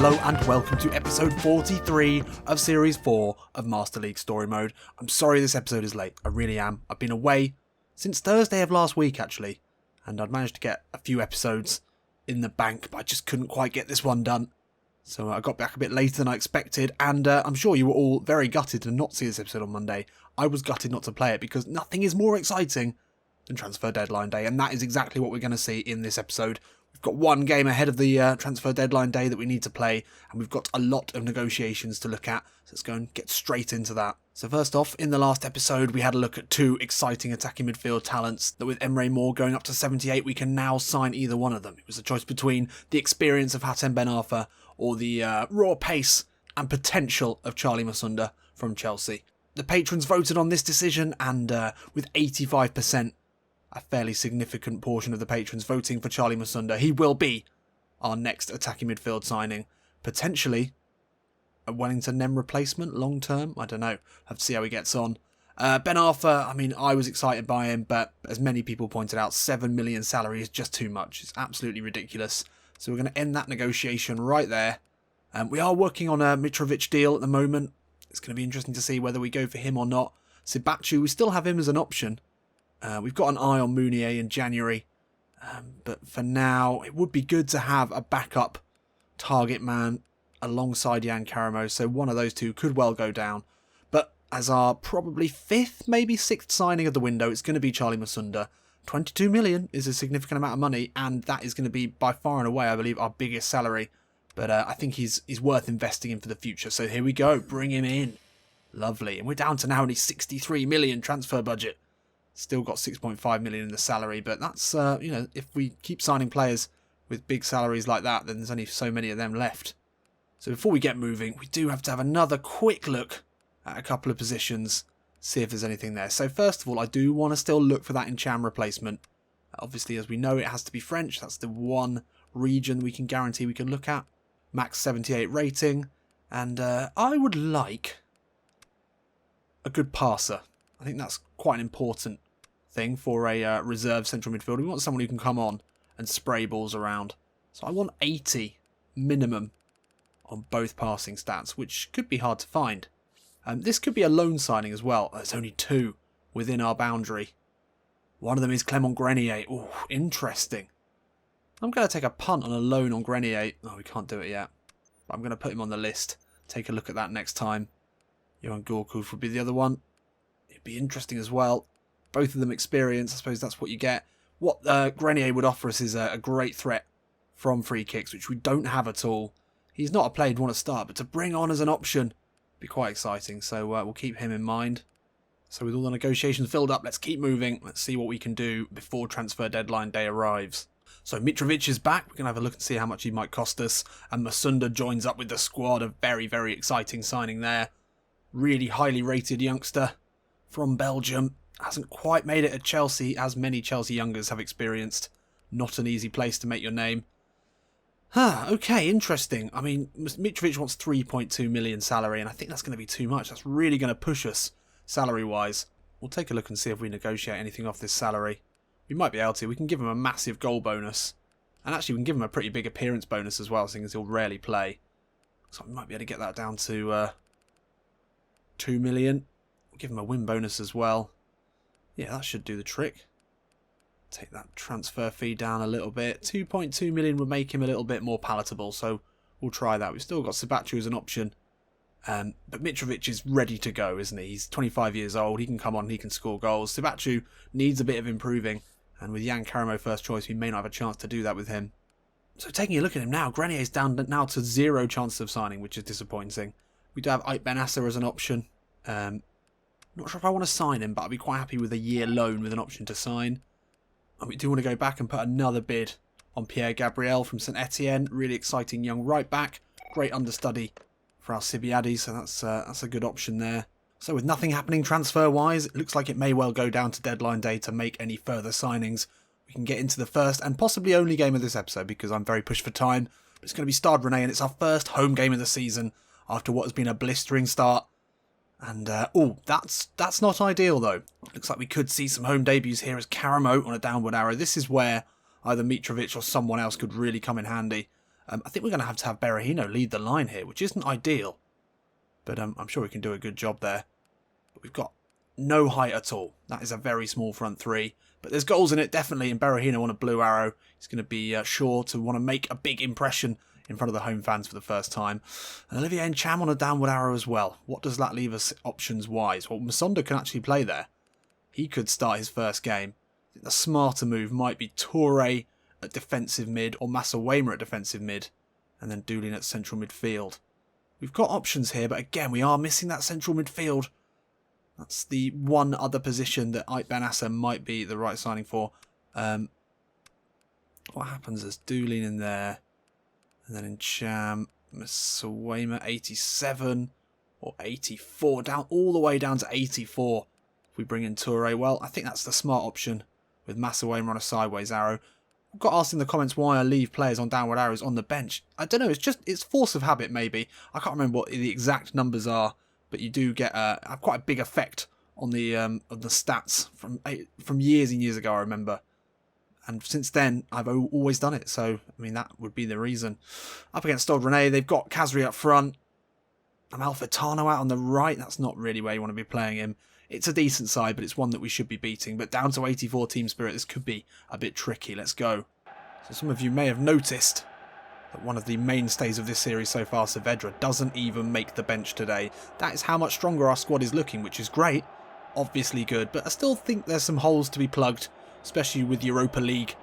Hello and welcome to episode 43 of Series 4 of Master League Story Mode. I'm sorry this episode is late, I really am. I've been away since Thursday of last week actually, and I'd managed to get a few episodes in the bank, but I just couldn't quite get this one done. So I got back a bit later than I expected, and I'm sure you were all very gutted to not see this episode on Monday. I was gutted not to play it because nothing is more exciting than transfer deadline day, and that is exactly what we're going to see in this episode. We've got one game ahead of the transfer deadline day that we need to play, and we've got a lot of negotiations to look at, so let's go and get straight into that. So first off, in the last episode we had a look at two exciting attacking midfield talents that with Emre Moore going up to 78 we can now sign either one of them. It was a choice between the experience of Hatem Ben Arfa or the raw pace and potential of Charlie Masunda from Chelsea. The patrons voted on this decision, and with 85%, a fairly significant portion of the patrons voting for Charlie Masunda, he will be our next attacking midfield signing. Potentially a Wellington Nem replacement long term. I don't know. Have to see how he gets on. Ben Arfa, I mean, I was excited by him, but as many people pointed out, 7 million salary is just too much. It's absolutely ridiculous. So we're going to end that negotiation right there. We are working on a Mitrovic deal at the moment. It's going to be interesting to see whether we go for him or not. Sibachu, we still have him as an option. We've got an eye on Mounier in January, but for now it would be good to have a backup target man alongside Jan Karamo, so one of those two could well go down. But as our probably fifth, maybe sixth signing of the window, it's going to be Charlie Masunda. 22 million is a significant amount of money, and that is going to be by far and away, I believe, our biggest salary. But I think he's worth investing in for the future, so here we go, bring him in. Lovely, and we're down to now only 63 million transfer budget. Still got 6.5 million in the salary, but that's, if we keep signing players with big salaries like that, then there's only so many of them left. So before we get moving, we do have to have another quick look at a couple of positions, see if there's anything there. So first of all, I do want to still look for that Encham replacement. Obviously, as we know, it has to be French. That's the one region we can guarantee we can look at. Max 78 rating, and I would like a good passer. I think that's quite an important thing for a reserve central midfielder. We want someone who can come on and spray balls around. So I want 80 minimum on both passing stats, which could be hard to find. This could be a loan signing as well. There's only two within our boundary. One of them is Clement Grenier. Oh, interesting. I'm going to take a punt on a loan on Grenier. Oh, we can't do it yet. But I'm going to put him on the list. Take a look at that next time. Johan Gorkuf would be the other one. It'd be interesting as well. Both of them experience. I suppose that's what you get. What Grenier would offer us is a great threat from free kicks, which we don't have at all. He's not a player you'd want to start, but to bring on as an option would be quite exciting. So we'll keep him in mind. So with all the negotiations filled up, let's keep moving. Let's see what we can do before transfer deadline day arrives. So Mitrovic is back. We're going to have a look and see how much he might cost us. And Masunda joins up with the squad. A very, very exciting signing there. Really highly rated youngster from Belgium. Hasn't quite made it at Chelsea, as many Chelsea youngers have experienced. Not an easy place to make your name. Okay, interesting. I mean, Mitrovic wants 3.2 million salary, and I think that's going to be too much. That's really going to push us salary-wise. We'll take a look and see if we negotiate anything off this salary. We might be able to. We can give him a massive goal bonus. And actually, we can give him a pretty big appearance bonus as well, seeing as he'll rarely play. So we might be able to get that down to 2 million. We'll give him a win bonus as well. Yeah, that should do the trick. Take that transfer fee down a little bit. 2.2 million would make him a little bit more palatable, so we'll try that. We've still got Sibachu as an option. But Mitrovic is ready to go, isn't he? He's 25 years old. He can come on, he can score goals. Sibachu needs a bit of improving, and with Jan Karamo first choice, we may not have a chance to do that with him. So taking a look at him now, Grenier's down now to 0 chances of signing, which is disappointing. We do have Ait Ben Asser as an option. Not sure if I want to sign him, but I'd be quite happy with a year loan with an option to sign. And we do want to go back and put another bid on Pierre Gabriel from St Etienne. Really exciting young right back. Great understudy for Alcibiades, so that's a good option there. So with nothing happening transfer-wise, it looks like it may well go down to deadline day to make any further signings. We can get into the first and possibly only game of this episode because I'm very pushed for time. But it's going to be Stade Rennais, and it's our first home game of the season after what has been a blistering start. And, that's not ideal, though. Looks like we could see some home debuts here as Karamo on a downward arrow. This is where either Mitrovic or someone else could really come in handy. I think we're going to have Berahino lead the line here, which isn't ideal. But I'm sure we can do a good job there. But we've got no height at all. That is a very small front three. But there's goals in it, definitely. And Berahino on a blue arrow. He's going to be sure to want to make a big impression in front of the home fans for the first time. And Olivier Ncham on a downward arrow as well. What does that leave us options-wise? Well, Musonda can actually play there. He could start his first game. I think the smarter move might be Toure at defensive mid or Mathew at defensive mid. And then Doolin at central midfield. We've got options here, but again, we are missing that central midfield. That's the one other position that Ike Benassa might be the right signing for. What happens is Doolin in there. And then in Cham, Masawema 87 or 84. Down all the way down to 84. If we bring in Toure, well, I think that's the smart option with Masawema on a sideways arrow. I've got asked in the comments why I leave players on downward arrows on the bench. I don't know, it's force of habit maybe. I can't remember what the exact numbers are, but you do get quite a big effect on the stats from years and years ago, I remember. And since then, I've always done it, so I mean that would be the reason. Up against Stade Rennais, they've got Khazri up front. Amalfitano out on the right. That's not really where you want to be playing him. It's a decent side, but it's one that we should be beating. But down to 84 team spirit, this could be a bit tricky. Let's go. So some of you may have noticed that one of the mainstays of this series so far, Saavedra, doesn't even make the bench today. That is how much stronger our squad is looking, which is great. Obviously good, but I still think there's some holes to be plugged, especially with Europa League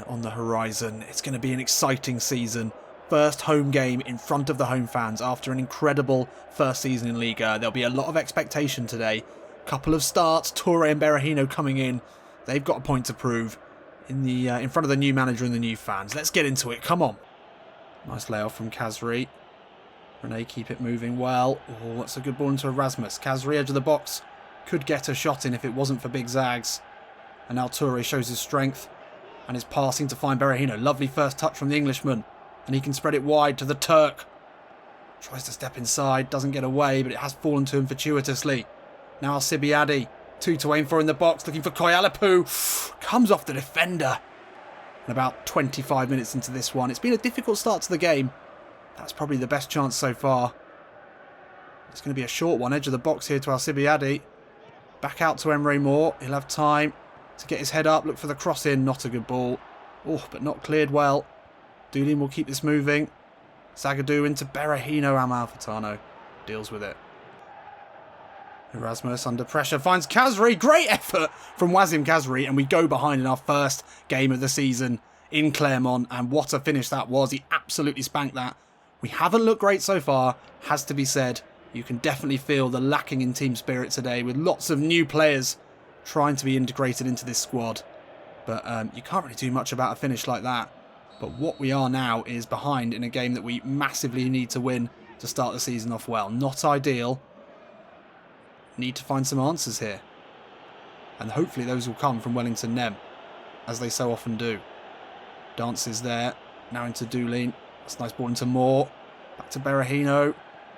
on the horizon. It's going to be an exciting season. First home game in front of the home fans after an incredible first season in Liga. There'll be a lot of expectation today. Couple of starts, Toure and Berahino coming in. They've got a point to prove in front of the new manager and the new fans. Let's get into it. Come on. Nice layoff from Khazri. Rennais keep it moving well. Oh, that's a good ball into Erasmus. Khazri edge of the box. Could get a shot in if it wasn't for Big Zags. And now Toure shows his strength and is passing to find Berahino. Lovely first touch from the Englishman. And he can spread it wide to the Turk. Tries to step inside, doesn't get away, but it has fallen to him fortuitously. Now Alcibiade, 2 to aim for in the box, looking for Koyalapu. Comes off the defender. And about 25 minutes into this one. It's been a difficult start to the game. That's probably the best chance so far. It's going to be a short one, edge of the box here to Alcibiade. Back out to Emre Moore. He'll have time to get his head up, look for the cross in. Not a good ball. Oh, but not cleared well. Doolin will keep this moving. Zagadou into Berahino. Amalfitano deals with it. Erasmus under pressure finds Khazri. Great effort from Wasim Khazri, and we go behind in our first game of the season in Clermont. And what a finish that was. He absolutely spanked that. We haven't looked great so far, has to be said. You can definitely feel the lacking in team spirit today with lots of new players trying to be integrated into this squad. But you can't really do much about a finish like that. But what we are now is behind in a game that we massively need to win to start the season off well. Not ideal. Need to find some answers here. And hopefully those will come from Wellington Nem, as they so often do. Dances there. Now into Doolin. That's a nice ball into Moore. Back to Berahino.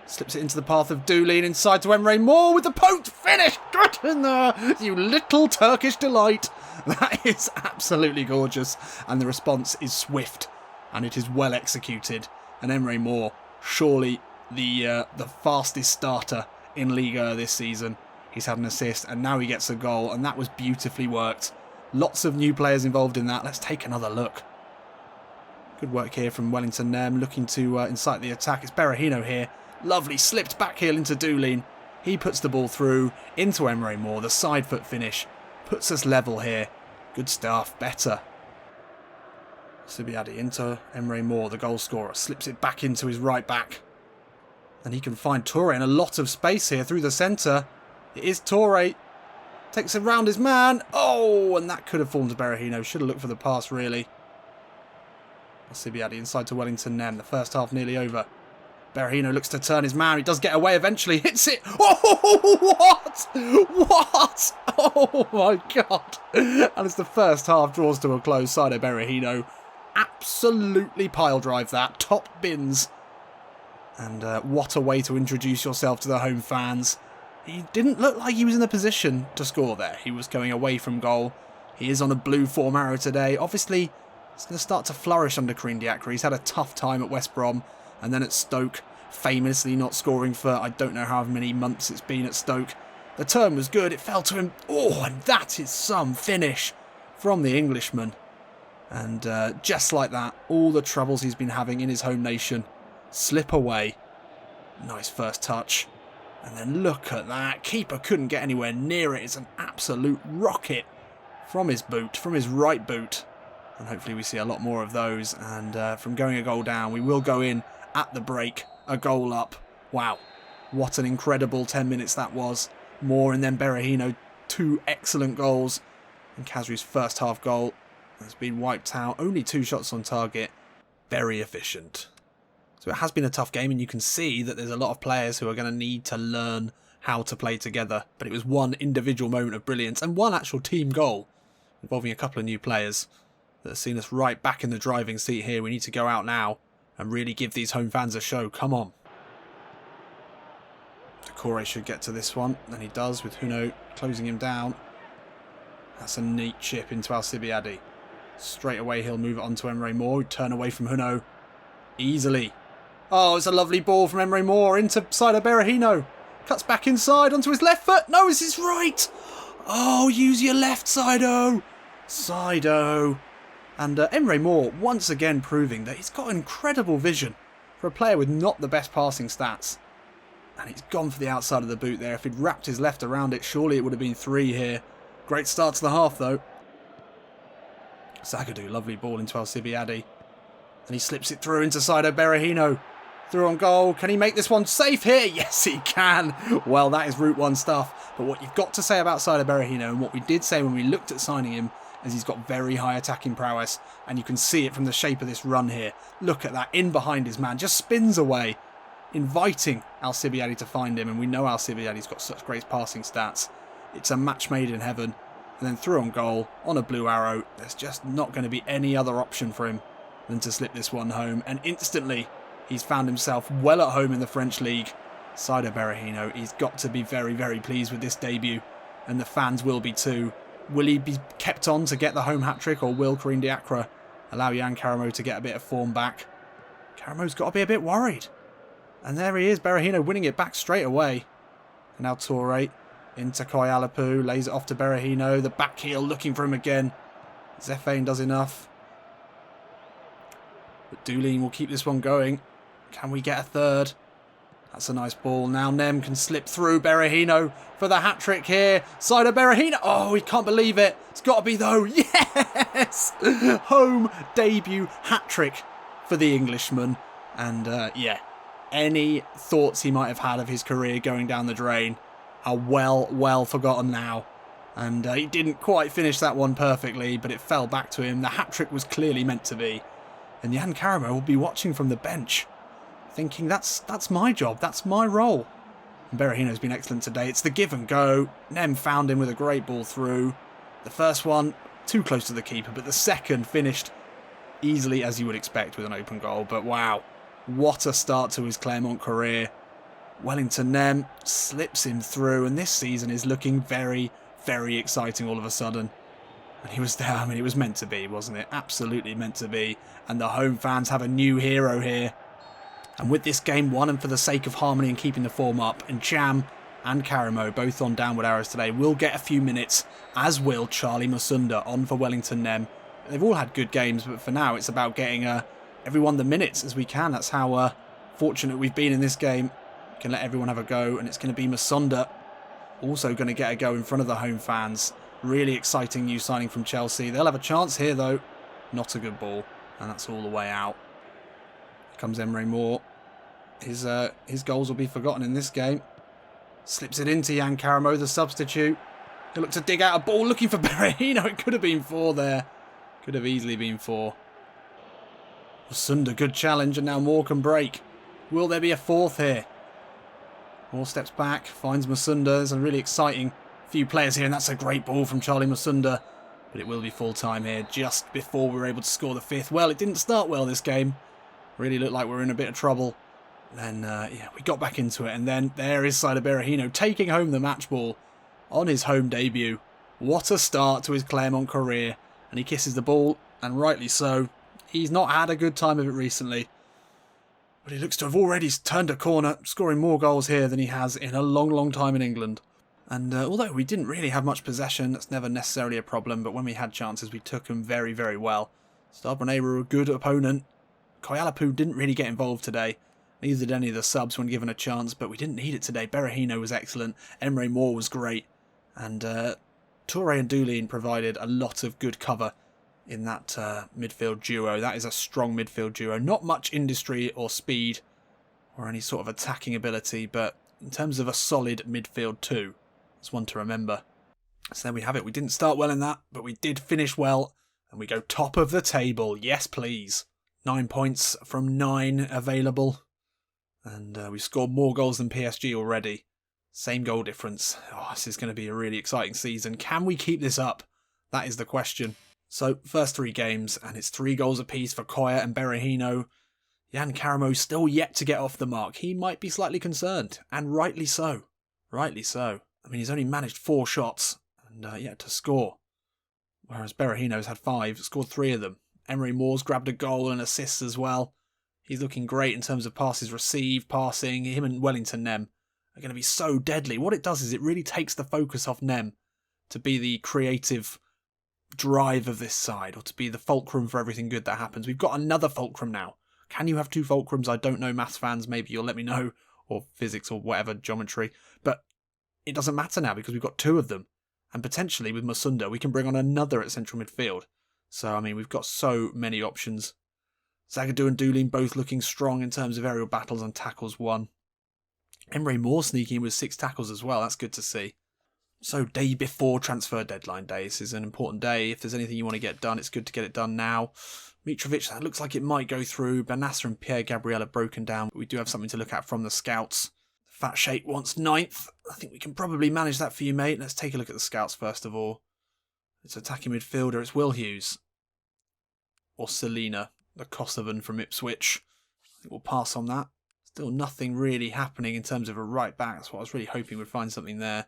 Slips it into the path of Doolin. Inside to Emre Moore with the poked finish. Get in there, you little Turkish delight. That is absolutely gorgeous. And the response is swift. And it is well executed. And Emre Moore, surely the fastest starter in Liga this season. He's had an assist and now he gets a goal. And that was beautifully worked. Lots of new players involved in that. Let's take another look. Good work here from Wellington Nem, looking to incite the attack. It's Berahino here. Lovely, slipped back heel into Doolin. He puts the ball through into Emre Moore. The side foot finish puts us level here. Good stuff, better. Sibiadi into Emre Moore, the goal scorer. Slips it back into his right back. And he can find Toure in a lot of space here through the centre. It is Toure. Takes it round his man. Oh, and that could have fallen to Berahino. Should have looked for the pass, really. Sibiadi inside to Wellington Nem. The first half nearly over. Berahino looks to turn his man. He does get away eventually. Hits it. Oh, what? What? Oh, my God. And as the first half draws to a close, Saido Berahino absolutely pile drive that. Top bins. And what a way to introduce yourself to the home fans. He didn't look like he was in a position to score there. He was going away from goal. He is on a blue form arrow today. Obviously, It's going to start to flourish under Creeg. He's had a tough time at West Brom and then at Stoke, famously not scoring for I don't know how many months it's been at Stoke. The turn was good, it fell to him. Oh, and that is some finish from the Englishman. And just like that, all the troubles he's been having in his home nation slip away. Nice first touch. And then look at that. Keeper couldn't get anywhere near it. It's an absolute rocket from his boot, from his right boot. And hopefully we see a lot more of those. And from going a goal down, we will go in at the break. A goal up. Wow. What an incredible 10 minutes that was. Moore and then Berahino. 2 excellent goals. And Khazri's first half goal has been wiped out. Only 2 shots on target. Very efficient. So it has been a tough game, and you can see that there's a lot of players who are going to need to learn how to play together. But it was one individual moment of brilliance and one actual team goal involving a couple of new players that have seen us right back in the driving seat here. We need to go out now and really give these home fans a show. Come on. Decore should get to this one, and he does with Huno closing him down. That's a neat chip into Alcibiade. Straight away he'll move it on to Emre Moore, turn away from Huno easily. Oh, it's a lovely ball from Emre Moore into Saido Berahino. Cuts back inside onto his left foot. No, it's his right. Oh, use your left, Saido. Saido. And Emre Moore once again proving that he's got incredible vision for a player with not the best passing stats. And he's gone for the outside of the boot there. If he'd wrapped his left around it, surely it would have been 3 here. Great start to the half, though. Zagadou, lovely ball into Alcibiade. And he slips it through into Saido Berahino. Through on goal. Can he make this one safe here? Yes, he can. Well, that is Route 1 stuff. But what you've got to say about Saido Berahino, and what we did say when we looked at signing him, is he's got very high attacking prowess. And you can see it from the shape of this run here. Look at that. In behind his man. Just spins away, inviting Alcibiade to find him. And we know Alcibiade's got such great passing stats. It's a match made in heaven. And then through on goal, on a blue arrow. There's just not going to be any other option for him than to slip this one home. And instantly, he's found himself well at home in the French league. Saido Berahino, he's got to be very, very pleased with this debut. And the fans will be too. Will he be kept on to get the home hat-trick, or will Corinne allow Yann Karamoh to get a bit of form back? Karamoh's got to be a bit worried. And there he is, Berahino winning it back straight away. And now Toure into Koyalapu, lays it off to Berahino. The back heel looking for him again. Zefane does enough. But Doolin will keep this one going. Can we get a third? That's a nice ball. Now Nem can slip through. Berahino for the hat-trick here. Saido Berahino. Oh, he can't believe it. It's got to be though. Yes! Home debut hat-trick for the Englishman. And yeah, any thoughts he might have had of his career going down the drain are well forgotten now. And he didn't quite finish that one perfectly, but it fell back to him. The hat-trick was clearly meant to be. And Yann Karamoh will be watching from the bench, thinking that's my job, that's my role. And Berahino's been excellent today. It's the give and go. Nem found him with a great ball through. The first one, too close to the keeper, but the second finished easily as you would expect with an open goal. But wow, what a start to his Clermont career. Wellington Nem slips him through, and this season is looking very, very exciting all of a sudden. And he was there, I mean, it was meant to be, wasn't it? Absolutely meant to be. And the home fans have a new hero here. And with this game won, and for the sake of harmony and keeping the form up, and Cham and Karamoh, both on downward arrows today, will get a few minutes, as will Charlie Musunda on for Wellington Nem. They've all had good games, but for now it's about getting everyone the minutes as we can. That's how fortunate we've been in this game. We can let everyone have a go, and it's going to be Musunda also going to get a go in front of the home fans. Really exciting new signing from Chelsea. They'll have a chance here though. Not a good ball, and that's all the way out. Here comes Emre Moore. His goals will be forgotten in this game. Slips it into Yann Karamoh, the substitute. He'll look to dig out a ball, looking for Berahino. It could have been 4 there. Could have easily been 4. Musunda, good challenge, and now Moore can break. Will there be a 4th here? Moore steps back, finds Musunda. There's a really exciting few players here, and that's a great ball from Charlie Musunda. But it will be full time here, just before we were able to score the 5th. Well, it didn't start well, this game. Really looked like we were in a bit of trouble. Then, yeah, we got back into it, and then there is Saido Berahino taking home the match ball on his home debut. What a start to his Clermont career. And he kisses the ball and rightly so. He's not had a good time of it recently, but he looks to have already turned a corner, scoring more goals here than he has in a long, long time in England. And although we didn't really have much possession, that's never necessarily a problem, but when we had chances, we took them very, very well. Starbonnet were a good opponent. Koyalapu didn't really get involved today. Neither did any of the subs when given a chance, but we didn't need it today. Berahino was excellent. Emre Moore was great. And Toure and Doolin provided a lot of good cover in that midfield duo. That is a strong midfield duo. Not much industry or speed or any sort of attacking ability, but in terms of a solid midfield too, it's one to remember. So there we have it. We didn't start well in that, but we did finish well, and we go top of the table. Yes, please. 9 points from 9 available, and we've scored more goals than PSG already. Same goal difference. Oh, this is going to be a really exciting season. Can we keep this up? That is the question. So, first 3 games, and it's 3 goals apiece for Koya and Berahino. Jan Karamo still yet to get off the mark. He might be slightly concerned, and rightly so. Rightly so. I mean, he's only managed 4 shots, and yet to score. Whereas Berahino's had 5, scored 3 of them. Emery Moore's grabbed a goal and assists as well. He's looking great in terms of passes received, passing. Him and Wellington Nem are going to be so deadly. What it does is it really takes the focus off Nem to be the creative drive of this side, or to be the fulcrum for everything good that happens. We've got another fulcrum now. Can you have 2 fulcrums? I don't know, maths fans. Maybe you'll let me know, or physics or whatever, geometry. But it doesn't matter now because we've got 2 of them. And potentially with Musunda, we can bring on another at central midfield. So, I mean, we've got so many options. Zagadou and Doolin both looking strong in terms of aerial battles and tackles won. Emre Moore sneaking in with 6 tackles as well. That's good to see. So, day before transfer deadline day. This is an important day. If there's anything you want to get done, it's good to get it done now. Mitrovic, that looks like it might go through. Benassa and Pierre Gabriel are broken down. But we do have something to look at from the scouts. Fat Shake wants 9th. I think we can probably manage that for you, mate. Let's take a look at the scouts first of all. It's attacking midfielder. It's Will Hughes. Or Selena, the Kosovan from Ipswich. I think we'll pass on that. Still nothing really happening in terms of a right back. That's what I was really hoping we'd find something there.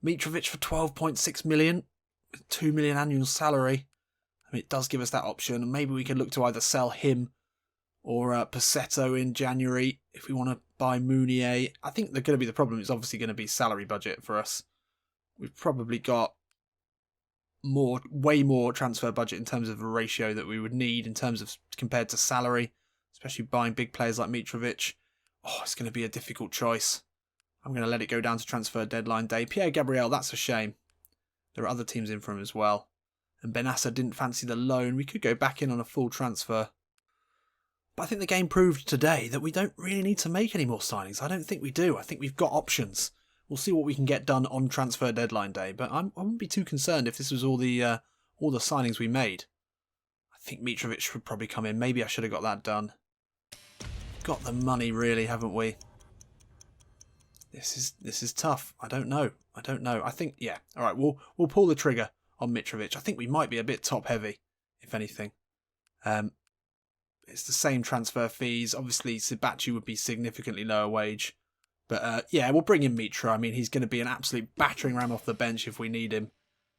Mitrovic for 12.6 million. With 2 million annual salary. I mean, it does give us that option. And maybe we could look to either sell him or Passetto in January if we want to buy Mounier. I think they're going to be the problem. It's obviously going to be salary budget for us. We've probably got way more transfer budget in terms of a ratio that we would need in terms of compared to salary, especially buying big players like Mitrovic. Oh, it's going to be a difficult choice. I'm going to let it go down to transfer deadline day. Pierre Gabriel, that's a shame. There are other teams in for him as well. And Benassa didn't fancy the loan. We could go back in on a full transfer. But I think the game proved today that we don't really need to make any more signings. I don't think we do. I think we've got options. We'll see what we can get done on transfer deadline day. But I wouldn't be too concerned if this was all the signings we made. I think Mitrovic would probably come in. Maybe I should have got that done. Got the money really, haven't we? This is tough. I don't know. I think, yeah. All right, we'll pull the trigger on Mitrovic. I think we might be a bit top heavy, if anything. It's the same transfer fees. Obviously, Sibachi would be significantly lower wage. But yeah, we'll bring in Mitra. I mean, he's going to be an absolute battering ram off the bench if we need him.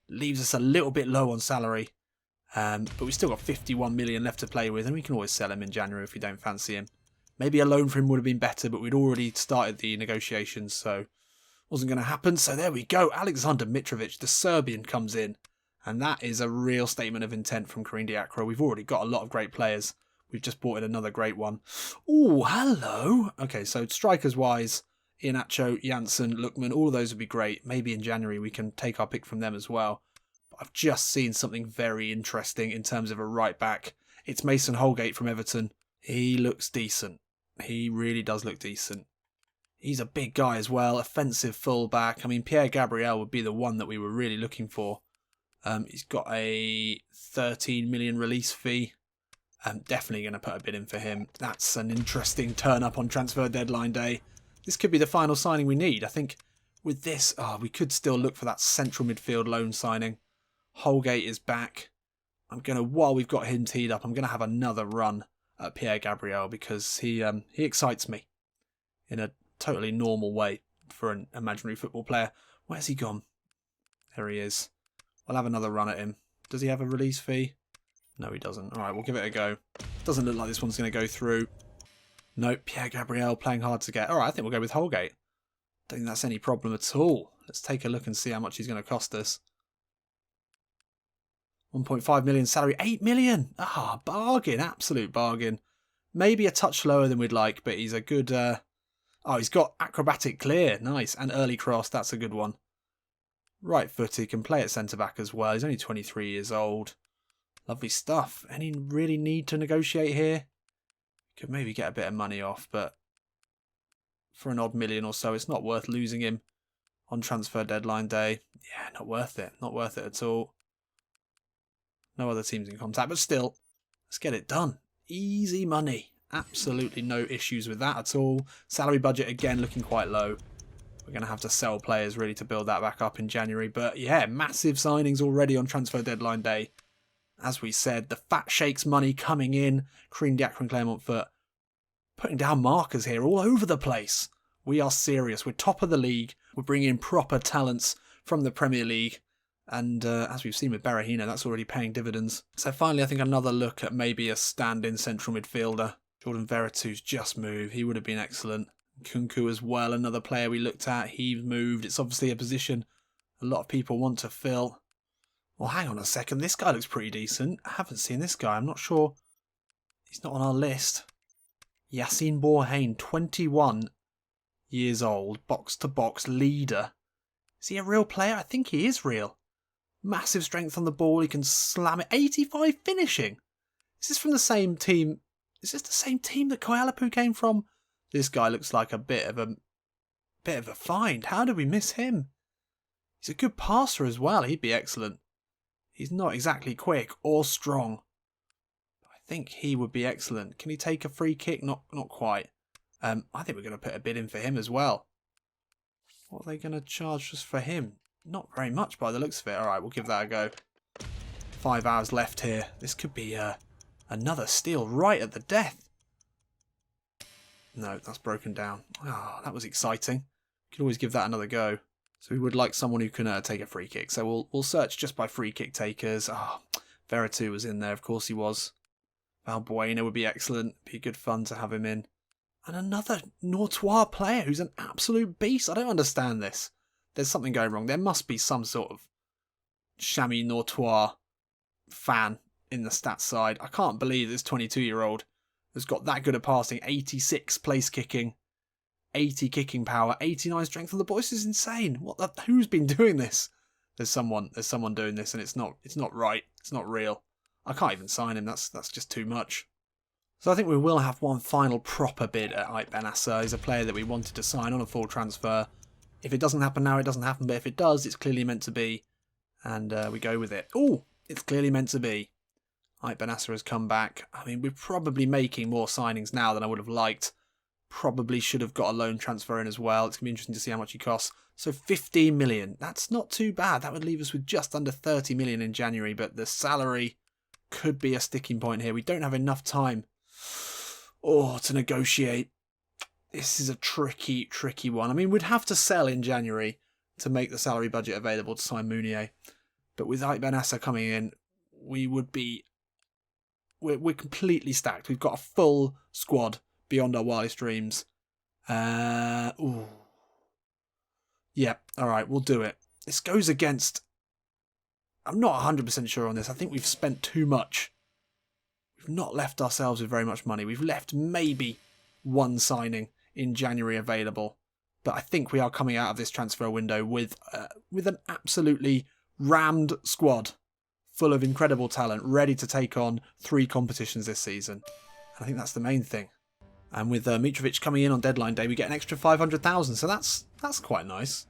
Leaves us a little bit low on salary. But we've still got 51 million left to play with, and we can always sell him in January if we don't fancy him. Maybe a loan for him would have been better, but we'd already started the negotiations, so wasn't going to happen. So there we go. Alexander Mitrovic, the Serbian, comes in. And that is a real statement of intent from Corinne Diacro. We've already got a lot of great players. We've just brought in another great one. Ooh, hello. Okay, so strikers-wise, Iheanacho, Janssen, Lookman, all of those would be great. Maybe in January we can take our pick from them as well. But I've just seen something very interesting in terms of a right back. It's Mason Holgate from Everton. He looks decent. He really does look decent. He's a big guy as well, offensive full-back. I mean, Pierre Gabriel would be the one that we were really looking for. He's got a 13 million release fee. I'm definitely going to put a bid in for him. That's an interesting turn-up on transfer deadline day. This could be the final signing we need. I think with this, we could still look for that central midfield loan signing. Holgate is back. While we've got him teed up, I'm going to have another run at Pierre Gabriel because he excites me in a totally normal way for an imaginary football player. Where's he gone? There he is. I'll have another run at him. Does he have a release fee? No, he doesn't. All right, we'll give it a go. Doesn't look like this one's going to go through. Nope, Pierre Gabriel playing hard to get. All right, I think we'll go with Holgate. Don't think that's any problem at all. Let's take a look and see how much he's going to cost us. 1.5 million salary, 8 million. Ah, bargain, absolute bargain. Maybe a touch lower than we'd like, but he's a good... Oh, he's got acrobatic clear. Nice. And early cross, that's a good one. Right footed, can play at centre-back as well. He's only 23 years old. Lovely stuff. Any really need to negotiate here? Could maybe get a bit of money off, but for an odd million or so, it's not worth losing him on transfer deadline day. Yeah, not worth it. Not worth it at all. No other teams in contact, but still, let's get it done. Easy money. Absolutely no issues with that at all. Salary budget, again, looking quite low. We're going to have to sell players really to build that back up in January. But yeah, massive signings already on transfer deadline day. As we said, the fat shakes money coming in. Creeg, Diacre and Clermont-Foot putting down markers here all over the place. We are serious. We're top of the league. We're bringing in proper talents from the Premier League. And as we've seen with Berahino, that's already paying dividends. So finally, I think another look at maybe a stand-in central midfielder. Jordan Veretu's just moved. He would have been excellent. Kunku as well, another player we looked at. He's moved. It's obviously a position a lot of people want to fill. Well, hang on a second. This guy looks pretty decent. I haven't seen this guy. I'm not sure. He's not on our list. Yassine Bourhain, 21 years old. Box-to-box leader. Is he a real player? I think he is real. Massive strength on the ball. He can slam it. 85 finishing. Is this from the same team? Is this the same team that Koyalapu came from? This guy looks like a bit of a find. How did we miss him? He's a good passer as well. He'd be excellent. He's not exactly quick or strong. I think he would be excellent. Can he take a free kick? Not quite. I think we're going to put a bid in for him as well. What are they going to charge us for him? Not very much by the looks of it. All right, we'll give that a go. 5 hours left here. This could be another steal right at the death. No, that's broken down. Oh, that was exciting. Could always give that another go. So we would like someone who can take a free kick. So we'll search just by free kick takers. Oh, Veretout was in there. Of course he was. Valbuena would be excellent. Be good fun to have him in. And another Nortois player who's an absolute beast. I don't understand this. There's something going wrong. There must be some sort of Chamois Nortois fan in the stats side. I can't believe this 22-year-old has got that good at passing. 86 place kicking. 80 kicking power, 89 strength on the ball. This is insane. Who's been doing this? There's someone doing this, and it's not right. It's not real. I can't even sign him. That's just too much. So I think we will have one final proper bid at Ait Benasser. He's a player that we wanted to sign on a full transfer. If it doesn't happen now, it doesn't happen. But if it does, it's clearly meant to be, and we go with it. Oh, it's clearly meant to be. Ait Benasser has come back. I mean, we're probably making more signings now than I would have liked. Probably should have got a loan transfer in as well. It's going to be interesting to see how much he costs. So 15 million. That's not too bad. That would leave us with just under 30 million in January. But the salary could be a sticking point here. We don't have enough time to negotiate. This is a tricky one. I mean, we'd have to sell in January to make the salary budget available to sign Mounier. But with Ait Benasser coming in, we would be... We're completely stacked. We've got a full squad beyond our wildest dreams. Yeah, alright, we'll do it. This goes against... I'm not 100% sure on this. I think we've spent too much. We've not left ourselves with very much money. We've left maybe one signing in January available. But I think we are coming out of this transfer window with an absolutely rammed squad full of incredible talent, ready to take on 3 competitions this season. And I think that's the main thing. And with Mitrovic coming in on deadline day, we get an extra 500,000. So that's quite nice.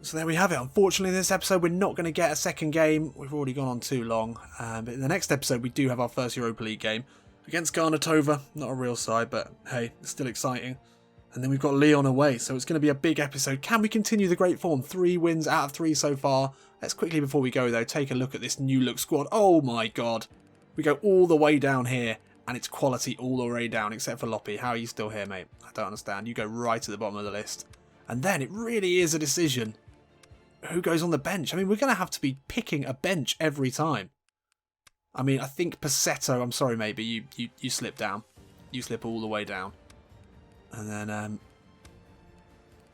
So there we have it. Unfortunately, in this episode, we're not going to get a second game. We've already gone on too long. But in the next episode, we do have our first Europa League game against Garnatova. Not a real side, but hey, it's still exciting. And then we've got Lyon away. So it's going to be a big episode. Can we continue the great form? 3 wins out of 3 so far. Let's quickly, before we go, though, take a look at this new look squad. Oh my God. We go all the way down here. And it's quality all the way down, except for Loppy. How are you still here, mate? I don't understand. You go right to the bottom of the list. And then it really is a decision. Who goes on the bench? I mean, we're going to have to be picking a bench every time. I mean, I think Passetto, I'm sorry, mate, but you slip down. You slip all the way down. And then, I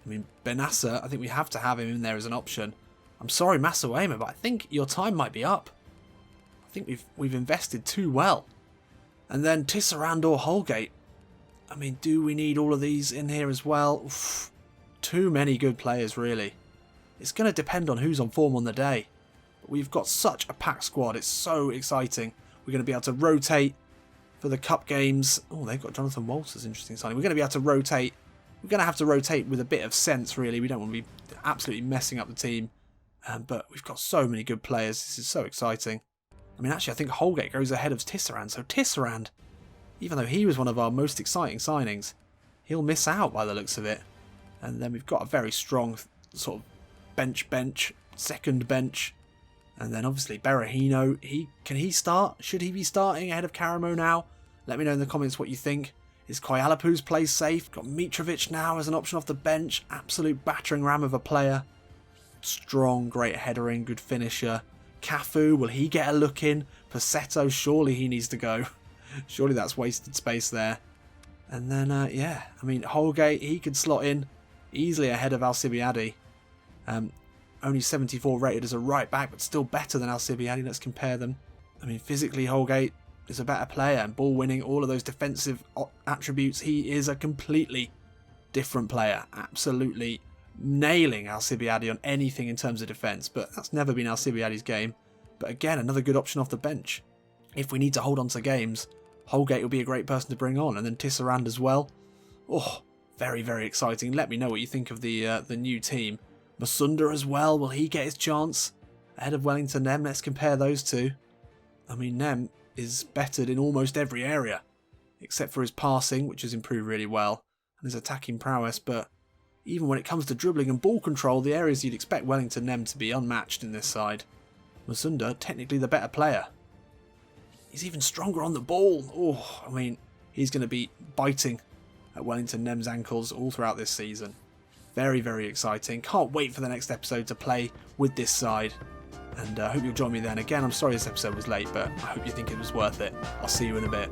mean, Benassa, I think we have to have him in there as an option. I'm sorry, Masawema, but I think your time might be up. I think we've invested too well. And then Tisserand or Holgate. I mean, do we need all of these in here as well? Oof, too many good players, really. It's going to depend on who's on form on the day. But we've got such a packed squad. It's so exciting. We're going to be able to rotate for the cup games. Oh, they've got Jonathan Walters, interesting signing. We're going to be able to rotate. We're going to have to rotate with a bit of sense, really. We don't want to be absolutely messing up the team. But we've got so many good players. This is so exciting. I mean, actually, I think Holgate goes ahead of Tisserand. So Tisserand, even though he was one of our most exciting signings, he'll miss out by the looks of it. And then we've got a very strong sort of bench, second bench. And then obviously Berahino, can he start? Should he be starting ahead of Karamo now? Let me know in the comments what you think. Is Koyalapu's place safe? Got Mitrovic now as an option off the bench. Absolute battering ram of a player. Strong, great headering, good finisher. Cafu, will he get a look in? Passetto, surely he needs to go. Surely that's wasted space there. And then, yeah, I mean, Holgate, he could slot in easily ahead of Alcibiade. Only 74 rated as a right back, but still better than Alcibiade. Let's compare them. I mean, physically, Holgate is a better player, and ball winning, all of those defensive attributes. He is a completely different player. Absolutely nailing Alcibiade on anything in terms of defence, but that's never been Alcibiade's game. But again, another good option off the bench. If we need to hold on to games, Holgate will be a great person to bring on, and then Tisserand as well. Oh, very, very exciting. Let me know what you think of the new team. Masunda as well, will he get his chance ahead of Wellington Nem? Let's compare those two. I mean, Nem is bettered in almost every area, except for his passing, which has improved really well, and his attacking prowess, but even when it comes to dribbling and ball control, the areas you'd expect Wellington Nem to be unmatched in this side. Masunda, technically the better player. He's even stronger on the ball. Oh, I mean, he's going to be biting at Wellington Nem's ankles all throughout this season. Very, very exciting. Can't wait for the next episode to play with this side. And I hope you'll join me then. Again, I'm sorry this episode was late, but I hope you think it was worth it. I'll see you in a bit.